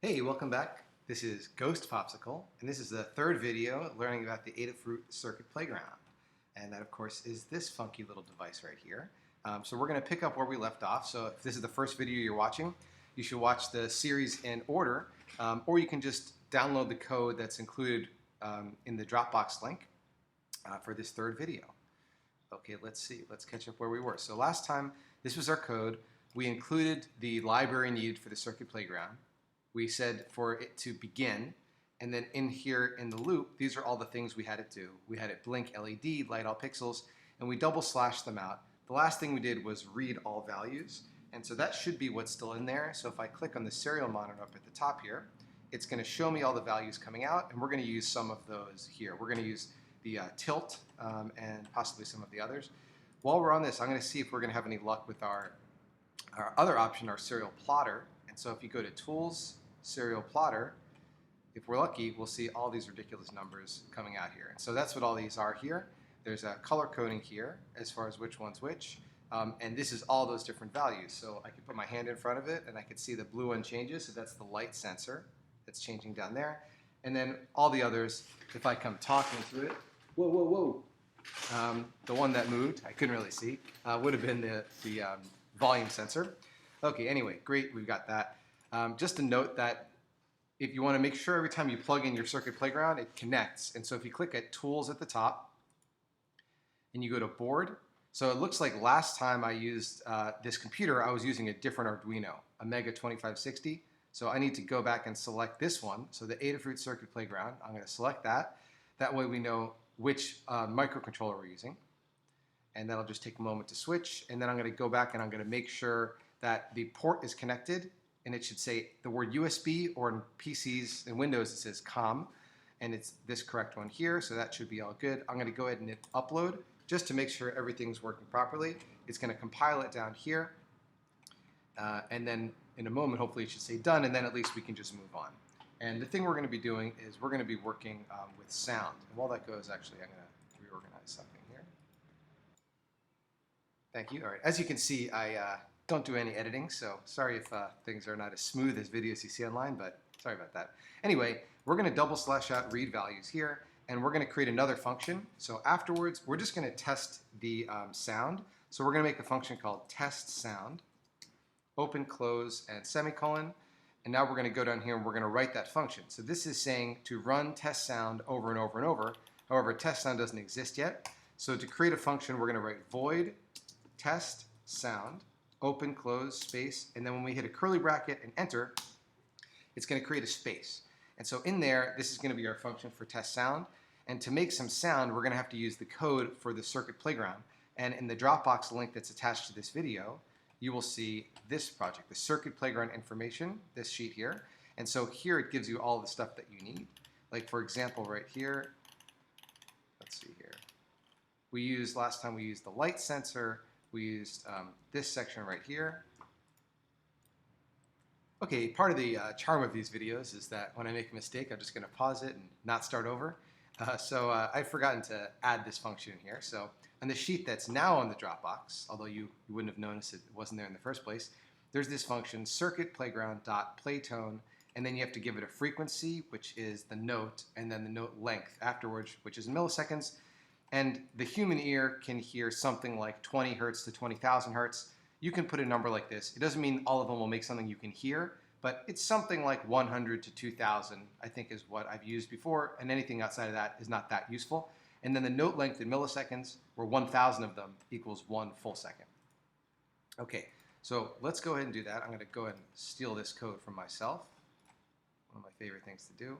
Hey, welcome back. This is Ghost Popsicle, and this is the third video learning about the Adafruit Circuit Playground. And that, of course, is this funky little device right here. So we're going to pick up where we left off. So if this is the first video you're watching, you should watch the series in order, or you can just download the code that's included in the Dropbox link for this third video. Okay, let's see. Let's catch up where we were. So last time, this was our code. We included the library needed for the Circuit Playground. We said for it to begin, and then in here in the loop, these are all the things we had it do. We had it blink LED, light all pixels, and we double slashed them out. The last thing we did was read all values, and so that should be what's still in there. So if I click on the serial monitor up at the top here, it's going to show me all the values coming out, and we're going to use some of those here. We're going to use the tilt and possibly some of the others. While we're on this, I'm going to see if we're going to have any luck with our other option, our serial plotter. And so if you go to Tools, Serial Plotter, if we're lucky, we'll see all these ridiculous numbers coming out here. And so that's what all these are here. There's a color coding here as far as which one's which. And this is all those different values. So I can put my hand in front of it and I can see the blue one changes. So that's the light sensor that's changing down there. And then all the others, if I come talking through it, whoa, whoa, whoa. The one that moved, I couldn't really see, would have been the volume sensor. Okay, anyway, great, we've got that. Just to note that if you want to make sure every time you plug in your Circuit Playground, it connects. And so if you click at Tools at the top, and you go to Board, so it looks like last time I used this computer, I was using a different Arduino, a Mega 2560. So I need to go back and select this one, so the Adafruit Circuit Playground. I'm going to select that. That way we know which microcontroller we're using. And that'll just take a moment to switch. And then I'm going to go back and I'm going to make sure that the port is connected, and it should say the word USB, or in PCs and Windows it says COM, and it's this correct one here, so that should be all good. I'm going to go ahead and hit upload just to make sure everything's working properly. It's going to compile it down here, and then in a moment hopefully it should say done, and then at least we can just move on. And the thing we're going to be doing is we're going to be working with sound. And while that goes, actually I'm going to reorganize something here. Thank you. All right, as you can see, I don't do any editing, so sorry if things are not as smooth as videos you see online, but sorry about that. Anyway, we're going to double slash out read values here, and we're going to create another function. So afterwards, we're just going to test the sound. So we're going to make a function called test sound, open, close, and semicolon. And now we're going to go down here and we're going to write that function. So this is saying to run test sound over and over and over. However, test sound doesn't exist yet. So to create a function, we're going to write void test sound, open, close, space, and then when we hit a curly bracket and enter, it's going to create a space. And so in there, this is going to be our function for test sound. And to make some sound, we're going to have to use the code for the Circuit Playground. And in the Dropbox link that's attached to this video, you will see this project, the Circuit Playground information, this sheet here. And so here it gives you all the stuff that you need. Like for example, right here, let's see here. Last time we used the light sensor. We used this section right here. Okay, part of the charm of these videos is that when I make a mistake, I'm just going to pause it and not start over. So I've forgotten to add this function here. So on the sheet that's now on the Dropbox, although you wouldn't have noticed it wasn't there in the first place, there's this function, circuitplayground.playtone, and then you have to give it a frequency, which is the note, and then the note length afterwards, which is in milliseconds. And the human ear can hear something like 20 hertz to 20,000 hertz. You can put a number like this. It doesn't mean all of them will make something you can hear, but it's something like 100 to 2,000, I think is what I've used before, and anything outside of that is not that useful. And then the note length in milliseconds, where 1,000 of them equals 1 full second. Okay, so let's go ahead and do that. I'm going to go ahead and steal this code from myself. One of my favorite things to do.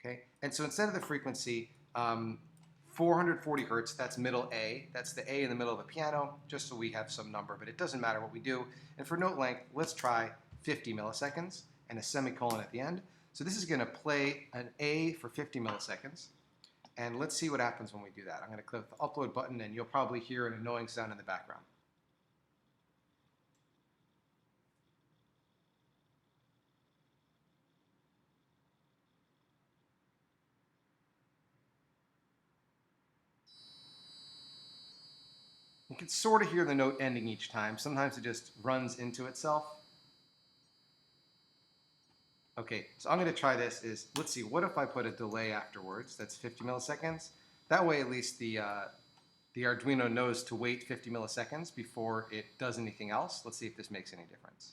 Okay, and so instead of the frequency, 440 hertz, that's middle A. That's the A in the middle of the piano, just so we have some number, but it doesn't matter what we do. And for note length, let's try 50 milliseconds and a semicolon at the end. So this is going to play an A for 50 milliseconds. And let's see what happens when we do that. I'm going to click the upload button, and you'll probably hear an annoying sound in the background. can sort of hear the note ending each time. Sometimes it just runs into itself. Okay, so I'm going to try this. Let's see, what if I put a delay afterwards? That's 50 milliseconds. That way at least the Arduino knows to wait 50 milliseconds before it does anything else. Let's see if this makes any difference.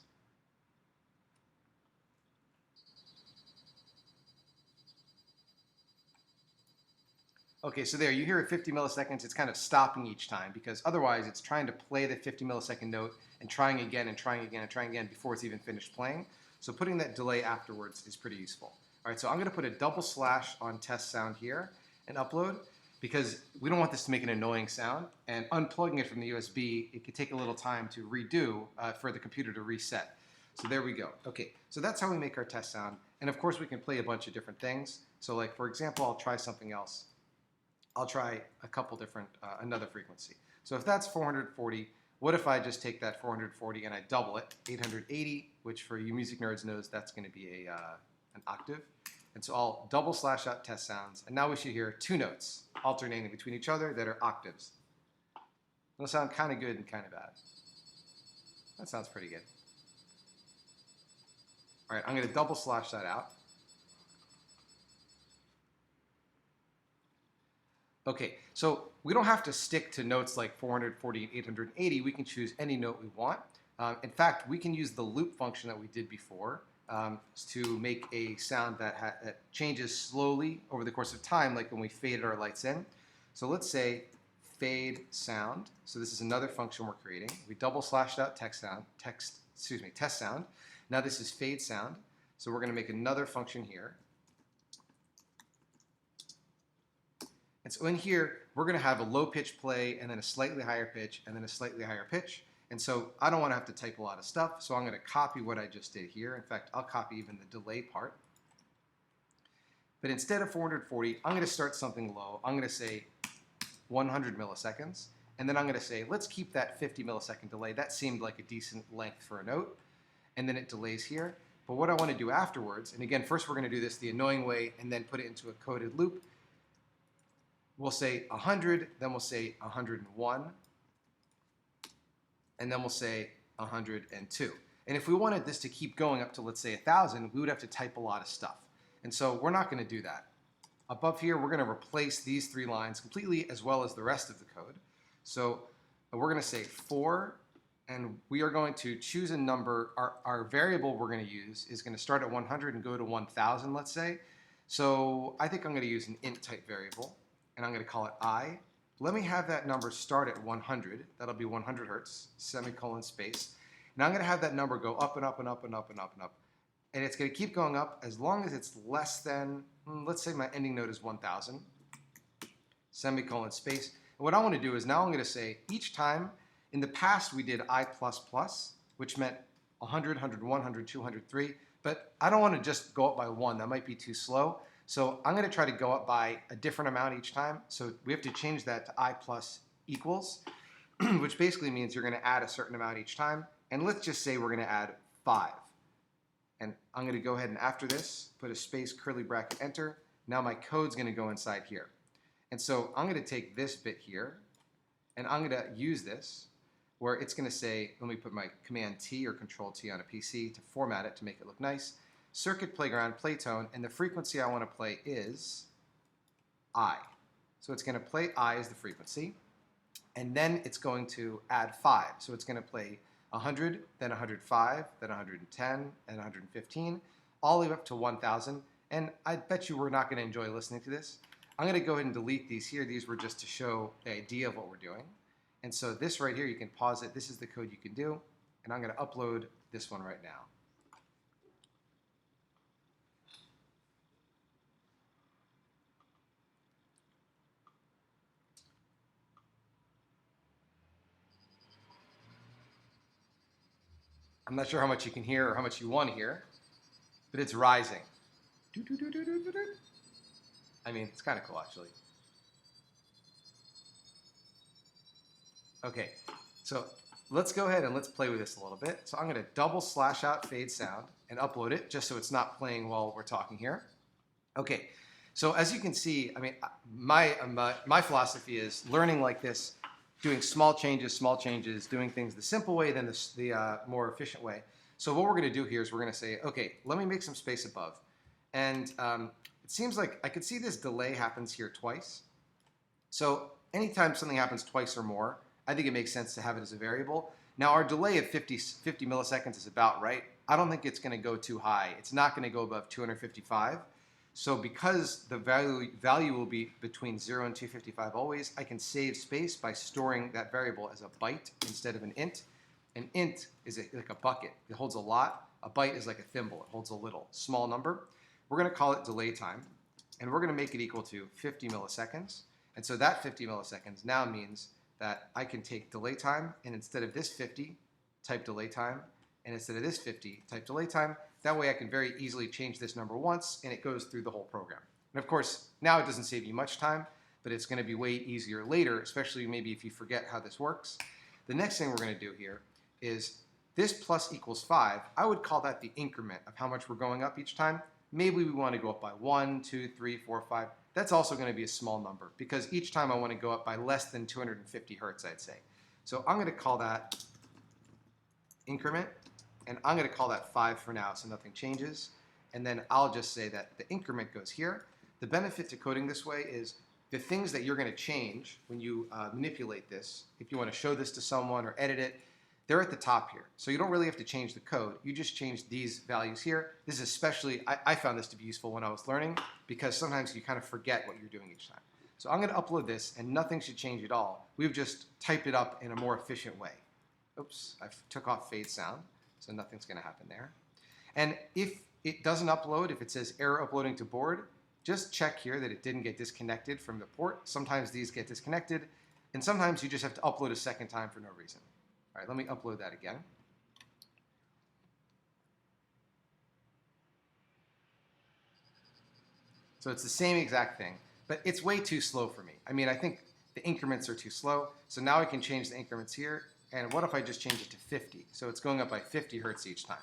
Okay, so there, you hear at 50 milliseconds, it's kind of stopping each time because otherwise it's trying to play the 50 millisecond note and trying again and trying again and trying again before it's even finished playing. So putting that delay afterwards is pretty useful. All right, so I'm going to put a double slash on test sound here and upload because we don't want this to make an annoying sound, and unplugging it from the USB, it could take a little time to redo for the computer to reset. So there we go. Okay, so that's how we make our test sound. And of course we can play a bunch of different things. So like for example, I'll try something else. I'll try a couple different, another frequency. So if that's 440, what if I just take that 440 and I double it, 880, which for you music nerds knows that's going to be an octave. And so I'll double slash out test sounds, and now we should hear two notes alternating between each other that are octaves. It'll sound kind of good and kind of bad. That sounds pretty good. All right, I'm going to double slash that out. Okay, so we don't have to stick to notes like 440 and 880. We can choose any note we want. In fact, we can use the loop function that we did before to make a sound that changes slowly over the course of time, like when we faded our lights in. So let's say fade sound. So this is another function we're creating. We double slashed out test sound. Now this is fade sound. So we're going to make another function here. And so in here, we're going to have a low pitch play and then a slightly higher pitch and then a slightly higher pitch. And so I don't want to have to type a lot of stuff, so I'm going to copy what I just did here. In fact, I'll copy even the delay part. But instead of 440, I'm going to start something low. I'm going to say 100 milliseconds. And then I'm going to say, let's keep that 50 millisecond delay. That seemed like a decent length for a note. And then it delays here. But what I want to do afterwards, and again, first we're going to do this the annoying way and then put it into a coded loop. We'll say 100, then we'll say 101, and then we'll say 102. And if we wanted this to keep going up to, let's say, 1,000, we would have to type a lot of stuff. And so we're not going to do that. Above here, we're going to replace these three lines completely as well as the rest of the code. So we're going to say 4, and we are going to choose a number. Our variable we're going to use is going to start at 100 and go to 1,000, let's say. So I think I'm going to use an int type variable, and I'm going to call it I. Let me have that number start at 100. That'll be 100 hertz, semicolon space. Now I'm going to have that number go up and up and up and up and up and up. And it's going to keep going up as long as it's less than, let's say my ending note is 1,000, semicolon space. And what I want to do is now I'm going to say each time, in the past we did I++, which meant 100, 101, 102, 103. But I don't want to just go up by 1. That might be too slow. So I'm going to try to go up by a different amount each time. So we have to change that to I plus equals, which basically means you're going to add a certain amount each time. And let's just say we're going to add 5. And I'm going to go ahead and after this, put a space, curly bracket, enter. Now my code's going to go inside here. And so I'm going to take this bit here, and I'm going to use this where it's going to say, let me put my Command T or Control T on a PC to format it to make it look nice. Circuit Playground, playtone, and the frequency I want to play is I. So it's going to play I as the frequency, and then it's going to add 5. So it's going to play 100, then 105, then 110, and 115, all the way up to 1,000. And I bet you we're not going to enjoy listening to this. I'm going to go ahead and delete these here. These were just to show the idea of what we're doing. And so this right here, you can pause it. This is the code you can do. And I'm going to upload this one right now. I'm not sure how much you can hear or how much you want to hear, but it's rising. I mean, it's kind of cool, actually. Okay, so let's go ahead and let's play with this a little bit. So I'm going to double slash out fade sound and upload it just so it's not playing while we're talking here. Okay, so as you can see, I mean, my philosophy is learning like this doing small changes, doing things the simple way than the more efficient way. So what we're going to do here is we're going to say, okay, let me make some space above. And it seems like I could see this delay happens here twice. So anytime something happens twice or more, I think it makes sense to have it as a variable. Now our delay of 50 milliseconds is about right. I don't think it's going to go too high. It's not going to go above 255. So because the value will be between 0 and 255 always, I can save space by storing that variable as a byte instead of an int. An int is like a bucket. It holds a lot. A byte is like a thimble. It holds a little, small number. We're going to call it delay time, and we're going to make it equal to 50 milliseconds. And so that 50 milliseconds now means that I can take delay time, and instead of this 50, type delay time, and instead of this 50, type delay time. That way I can very easily change this number once, and it goes through the whole program. And of course, now it doesn't save you much time, but it's going to be way easier later, especially maybe if you forget how this works. The next thing we're going to do here is this plus equals 5. I would call that the increment of how much we're going up each time. Maybe we want to go up by 1, 2, 3, 4, 5. That's also going to be a small number because each time I want to go up by less than 250 hertz, I'd say. So I'm going to call that increment, and I'm going to call that 5 for now so nothing changes. And then I'll just say that the increment goes here. The benefit to coding this way is the things that you're going to change when you manipulate this, if you want to show this to someone or edit it, they're at the top here. So you don't really have to change the code. You just change these values here. This is especially, I found this to be useful when I was learning because sometimes you kind of forget what you're doing each time. So I'm going to upload this and nothing should change at all. We've just typed it up in a more efficient way. Oops, I took off fade sound, so nothing's going to happen there. And if it doesn't upload, if it says error uploading to board, just check here that it didn't get disconnected from the port. Sometimes these get disconnected, and sometimes you just have to upload a second time for no reason. All right, let me upload that again. So it's the same exact thing, but it's way too slow for me. I mean, I think the increments are too slow. So now I can change the increments here. And what if I just change it to 50? So it's going up by 50 hertz each time.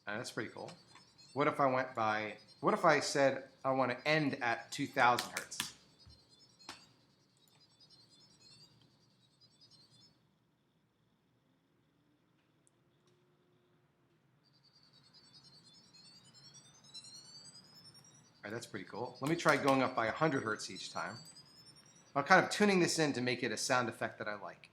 That's pretty cool. What if I said I want to end at 2000 hertz? All right, that's pretty cool. Let me try going up by 100 hertz each time. I'm kind of tuning this in to make it a sound effect that I like.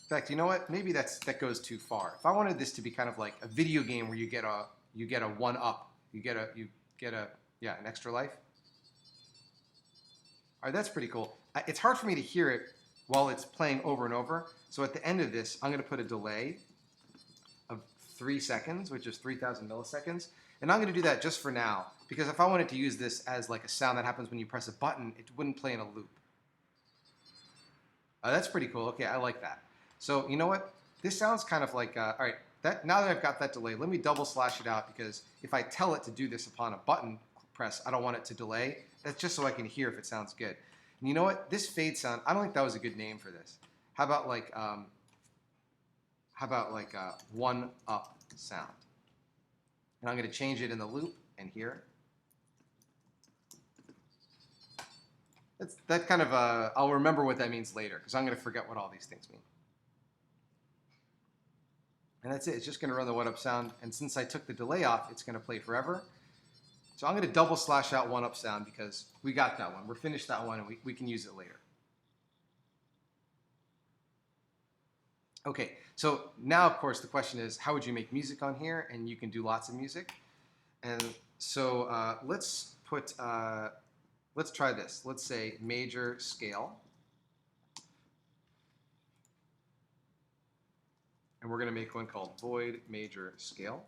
In fact, you know what? Maybe that goes too far. If I wanted this to be kind of like a video game where you get a one up, you get an extra life. All right, that's pretty cool. It's hard for me to hear it while it's playing over and over. So at the end of this, I'm going to put a delay of 3 seconds, which is 3,000 milliseconds. And I'm going to do that just for now, because if I wanted to use this as like a sound that happens when you press a button, it wouldn't play in a loop. That's pretty cool. Okay, I like that. So you know what? This sounds kind of like, all right, now that I've got that delay, let me double slash it out, because if I tell it to do this upon a button press, I don't want it to delay. That's just so I can hear if it sounds good. And you know what? This fade sound, I don't think that was a good name for this. How about like a one up sound? And I'm going to change it in the loop and here. That kind of, I'll remember what that means later, because I'm going to forget what all these things mean. And that's it. It's just going to run the one up sound. And since I took the delay off, it's going to play forever. So I'm going to double slash out one up sound because we got that one. We're finished that one, and we can use it later. Okay, so now, of course, the question is, how would you make music on here? And you can do lots of music. And so let's try this. Let's say major scale. And we're going to make one called void major scale.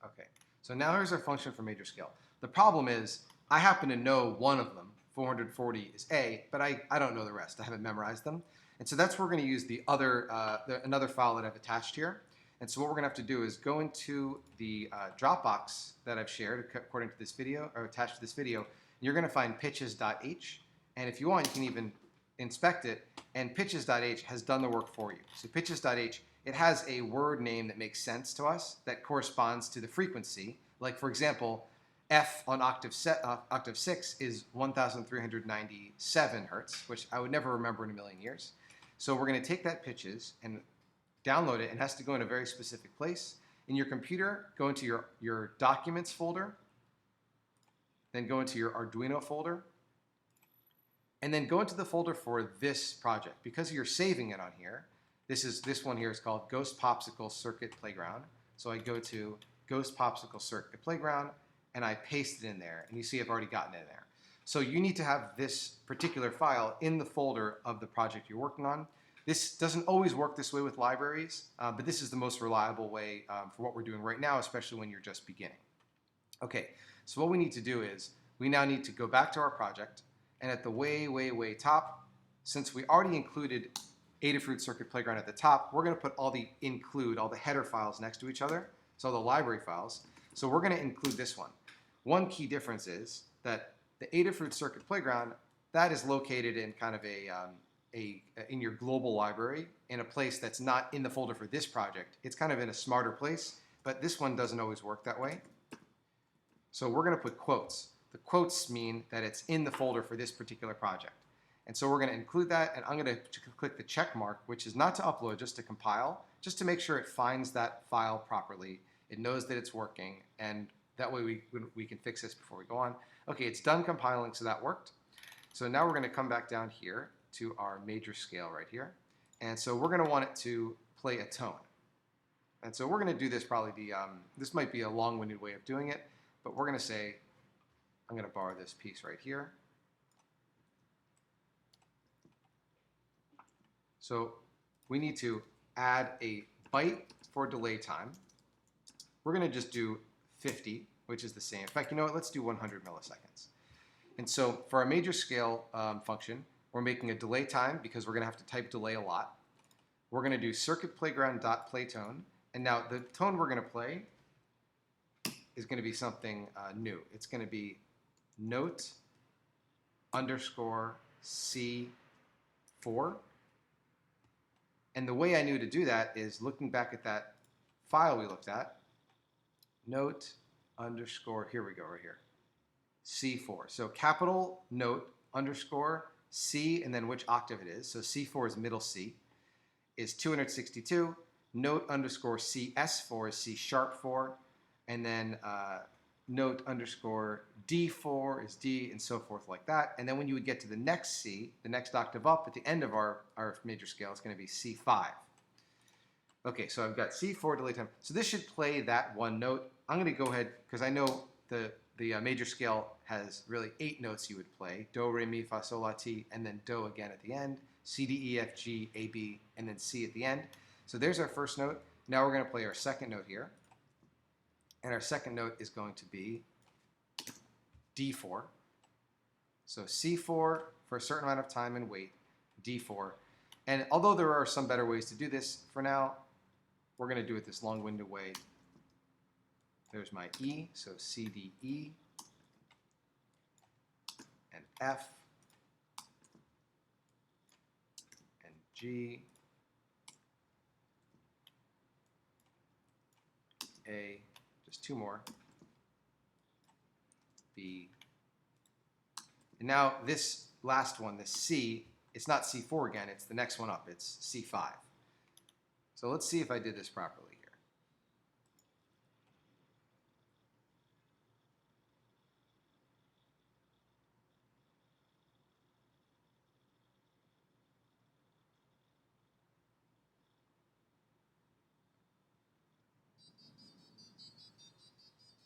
Okay, so now here's our function for major scale. The problem is I happen to know one of them, 440 is A, but I don't know the rest. I haven't memorized them. And so that's where we're going to use the other another file that I've attached here. And so what we're going to have to do is go into the Dropbox that I've shared according to this video, or attached to this video, You're going to find pitches.h, and if you want, you can even inspect it, and pitches.h has done the work for you. So pitches.h, it has a word name that makes sense to us that corresponds to the frequency. Like, for example, F on octave 6 is 1,397 hertz, which I would never remember in a million years. So we're going to take that pitches and download it. It has to go in a very specific place. In your computer, go into your Documents folder, then go into your Arduino folder, and then go into the folder for this project. Because you're saving it on here, this one here is called Ghost Popsicle Circuit Playground. So I go to Ghost Popsicle Circuit Playground, and I paste it in there, and you see I've already gotten it in there. So you need to have this particular file in the folder of the project you're working on. This doesn't always work this way with libraries, but this is the most reliable way for what we're doing right now, especially when you're just beginning. Okay, so what we need to do is we now need to go back to our project, and at the way top, since we already included Adafruit Circuit Playground at the top, we're going to put all the header files next to each other, so the library files. So we're going to include this one. One key difference is that the Adafruit Circuit Playground, that is located in kind of in your global library in a place that's not in the folder for this project. It's kind of in a smarter place, but this one doesn't always work that way. So we're going to put quotes. The quotes mean that it's in the folder for this particular project. And so we're going to include that, and I'm going to click the check mark, which is not to upload, just to compile, just to make sure it finds that file properly. It knows that it's working, and that way we can fix this before we go on. Okay, it's done compiling, so that worked. So now we're going to come back down here to our major scale right here. And so we're going to want it to play a tone. And so we're going to do this probably this might be a long-winded way of doing it, but we're going to say, I'm going to borrow this piece right here. So we need to add a byte for delay time. We're going to just do 50, which is the same. In fact, you know what? Let's do 100 milliseconds. And so for our major scale function, we're making a delay time because we're going to have to type delay a lot. We're going to do circuit playground.playTone. And now the tone we're going to play is going to be something new. It's going to be note underscore C4. And the way I knew to do that is looking back at that file we looked at, note underscore, here we go, right here, C4. So capital note underscore C, and then which octave it is. So C4 is middle C, is 262. Note underscore CS4 is C sharp 4. And then note underscore D4 is D, and so forth like that. And then when you would get to the next C, the next octave up, at the end of our major scale, it's going to be C5. Okay, so I've got C4 delay time. So this should play that one note. I'm going to go ahead, because I know the major scale has really 8 notes you would play. Do, re, mi, fa, sol, la, ti, and then do again at the end. C, D, E, F, G, A, B, and then C at the end. So there's our first note. Now we're going to play our second note here. And our second note is going to be D4. So C4 for a certain amount of time and wait, D4. And although there are some better ways to do this, for now, we're going to do it this long-winded way. There's my E, so C, D, E, and F, and G, A, just 2 more, B, and now this last one, this C, it's not C4 again, it's the next one up, it's C5. So let's see if I did this properly here.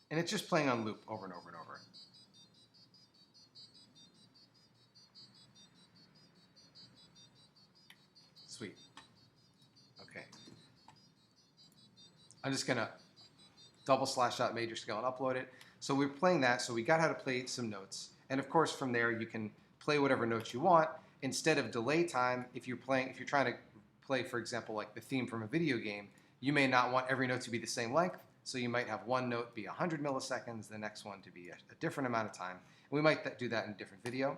And it's just playing on loop over and over and over. Sweet. Okay. I'm just going to /out major scale and upload it. So we're playing that, so we got how to play some notes. And of course, from there, you can play whatever notes you want. Instead of delay time, if you're trying to play, for example, like the theme from a video game, you may not want every note to be the same length. So you might have one note be 100 milliseconds, the next one to be a different amount of time. And we might do that in a different video.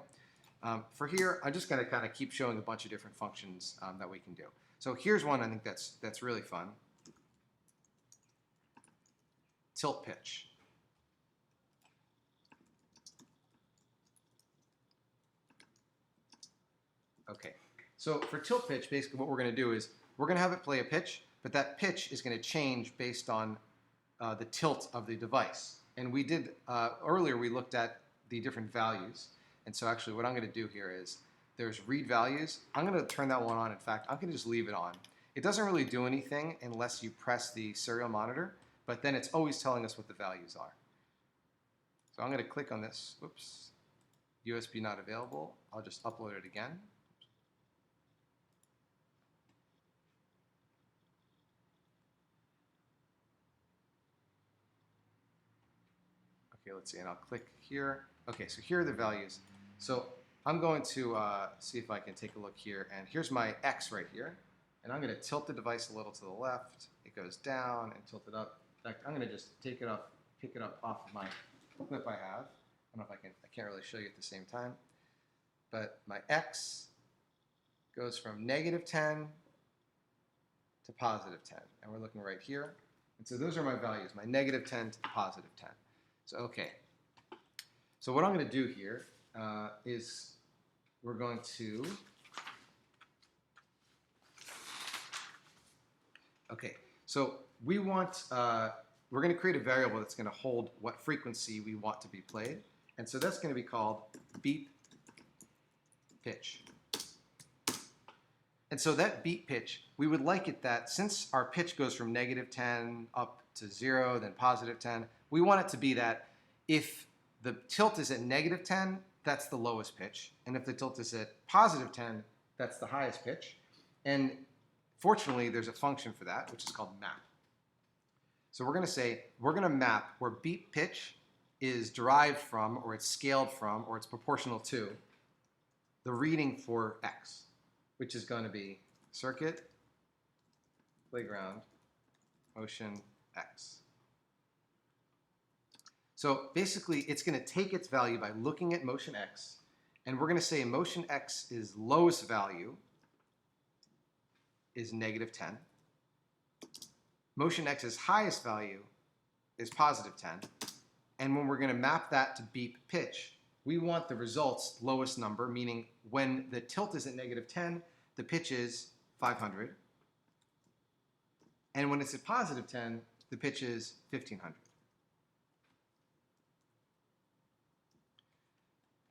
For here, I'm just going to kind of keep showing a bunch of different functions that we can do. So here's one I think that's really fun. Tilt pitch. Okay, so for tilt pitch, basically what we're going to do is we're going to have it play a pitch, but that pitch is going to change based on the tilt of the device. And we did, earlier we looked at the different values. And so actually what I'm going to do here is there's read values. I'm going to turn that one on. In fact, I'm going to just leave it on. It doesn't really do anything unless you press the serial monitor, but then it's always telling us what the values are. So I'm going to click on this. Oops, USB not available. I'll just upload it again. Okay, let's see, and I'll click here. Okay, so here are the values. So I'm going to see if I can take a look here, and here's my X right here. And I'm going to tilt the device a little to the left. It goes down and tilt it up. In fact, I'm going to just pick it up off of my clip I have. I don't know if I can't really show you at the same time. But my X goes from -10 to +10. And we're looking right here. And so those are my values, my -10 to +10. So, okay. So what I'm going to do here is we're going to... Okay, so we want, we're going to create a variable that's going to hold what frequency we want to be played. And so that's going to be called beep pitch. And so that beep pitch, we would like it that since our pitch goes from -10 up to 0, then +10, we want it to be that if the tilt is at -10, that's the lowest pitch. And if the tilt is at +10, that's the highest pitch. And fortunately, there's a function for that, which is called map. So we're going to say, we're going to map where beep pitch is derived from, or it's scaled from, or it's proportional to the reading for X, which is going to be circuit, playground, motion, X. So basically, it's going to take its value by looking at motion X, and we're going to say motion X's lowest value is -10. Motion X's highest value is +10. And when we're going to map that to beep pitch, we want the results lowest number, meaning when the tilt is at -10, the pitch is 500. And when it's at +10, the pitch is 1500.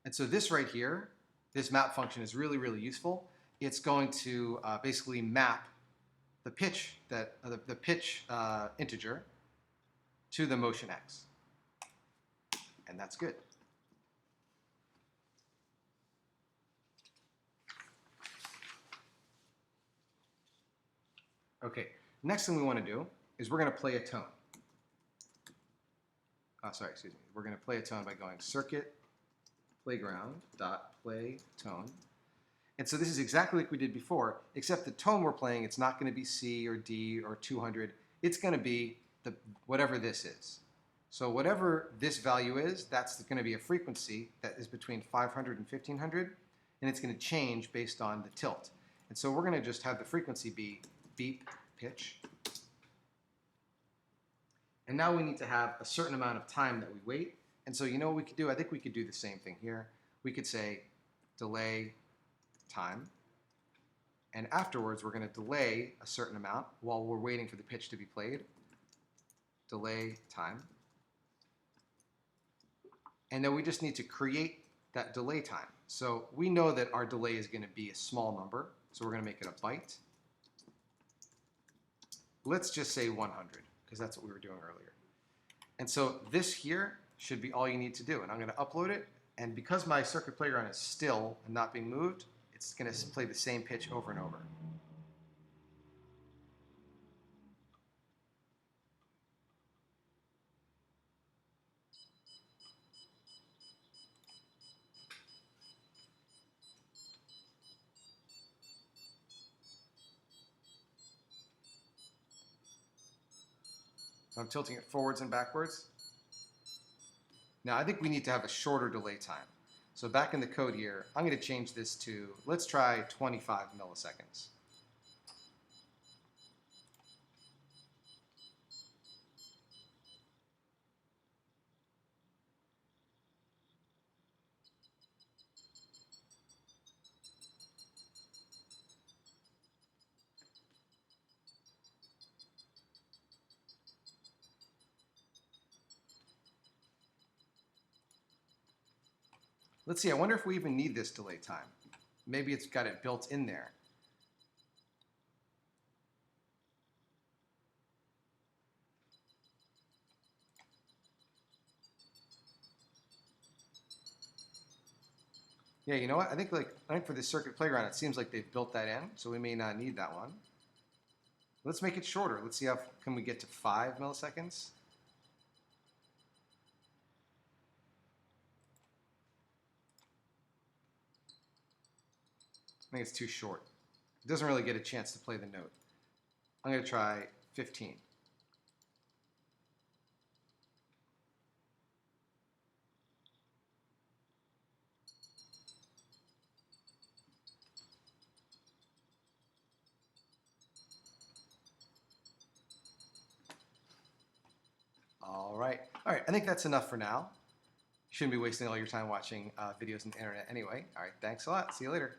And so this right here, this map function is really, really useful. It's going to basically map the pitch integer to the motion X. And that's good. Okay, next thing we want to do is we're going to play a tone. We're going to play a tone by going circuit playground.play tone. And so this is exactly like we did before, except the tone we're playing, it's not going to be C or D or 200. It's going to be whatever this is. So whatever this value is, that's going to be a frequency that is between 500 and 1500, and it's going to change based on the tilt. And so we're going to just have the frequency be beep pitch. And now we need to have a certain amount of time that we wait. And so you know what we could do? I think we could do the same thing here. We could say delay time. And afterwards, we're going to delay a certain amount while we're waiting for the pitch to be played. Delay time. And then we just need to create that delay time. So we know that our delay is going to be a small number. So we're going to make it a byte. Let's just say 100, because that's what we were doing earlier. And so this here should be all you need to do. And I'm going to upload it. And because my circuit playground is still and not being moved, it's going to play the same pitch over and over. I'm tilting it forwards and backwards. Now I think we need to have a shorter delay time. So back in the code here, I'm going to change this to, let's try 25 milliseconds. Let's see, I wonder if we even need this delay time. Maybe it's got it built in there. Yeah, you know what? I think for the circuit playground, it seems like they've built that in, so we may not need that one. Let's make it shorter. Let's see how can we get to 5 milliseconds. I think it's too short. It doesn't really get a chance to play the note. I'm going to try 15. All right. All right, I think that's enough for now. You shouldn't be wasting all your time watching videos on the internet anyway. All right, thanks a lot. See you later.